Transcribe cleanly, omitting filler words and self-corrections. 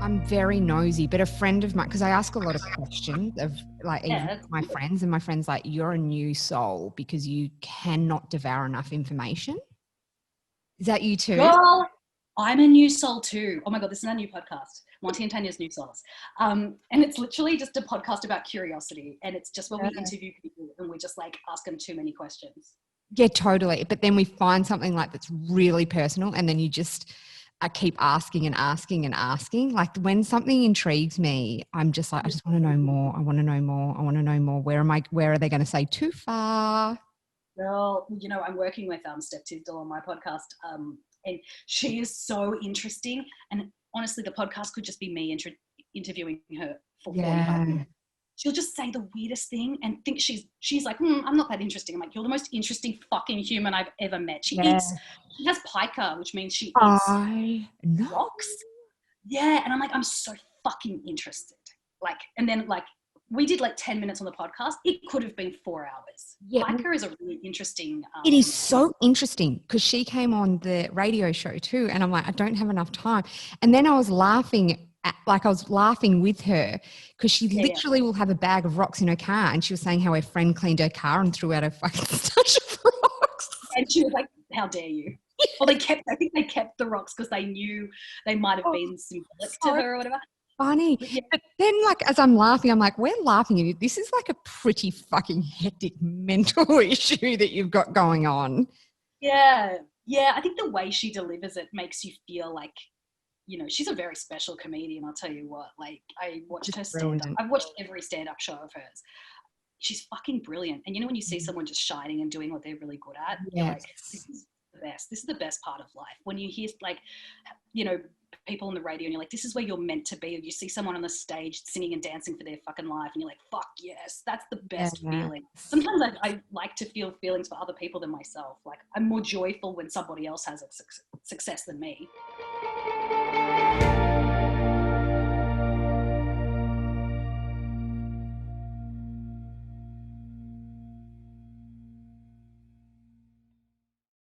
I'm very nosy, but a friend of mine, because I ask a lot of questions of like even Yeah, my friends, and my friends like, you're a new soul because you cannot devour enough information. Is that you too? girl, I'm a new soul too. Oh my God, this is our new podcast, Monty and Tanya's New Souls. And it's literally just a podcast about curiosity. And it's just where we interview people and we just like ask them too many questions. Yeah, totally. But then we find something like that's really personal, and then you just keep asking and asking and asking. Like when something intrigues me, I'm just like, I just want to know more. I want to know more. I want to know more. Where are they going to say too far? Well, you know, I'm working with Steph Tisdale on my podcast, and she is so interesting. And honestly, the podcast could just be me interviewing her for 45 Yeah. minutes. She'll just say the weirdest thing and think she's like, I'm not that interesting. I'm like, you're the most interesting fucking human I've ever met. She has pica, which means she eats I know. rocks. Yeah, and I'm like, I'm so fucking interested. Like, and then like we did like 10 minutes on the podcast. It could have been 4 hours. Yeah. Pica is a really interesting. It is so interesting because she came on the radio show too. And I'm like, I don't have enough time. And then I was laughing I was laughing with her because she literally will have a bag of rocks in her car. And she was saying how her friend cleaned her car and threw out her fucking stash of rocks. And she was like, how dare you? Well, I think they kept the rocks because they knew they might have been symbolic to her or whatever. Funny. But yeah. But then like as I'm laughing, I'm like, we're laughing at you. This is like a pretty fucking hectic mental issue that you've got going on. Yeah. Yeah. I think the way she delivers it makes you feel like, you know, she's a very special comedian. I'll tell you what, like I watched her stand up. I've watched every stand up show of hers. She's fucking brilliant. And you know, when you see someone just shining and doing what they're really good at, you're like, this is the best. This is the best part of life. When you hear like, you know, people on the radio and you're like, this is where you're meant to be. Or you see someone on the stage singing and dancing for their fucking life and you're like, fuck yes, that's the best feeling. Sometimes I like to feel feelings for other people than myself. Like I'm more joyful when somebody else has a success than me.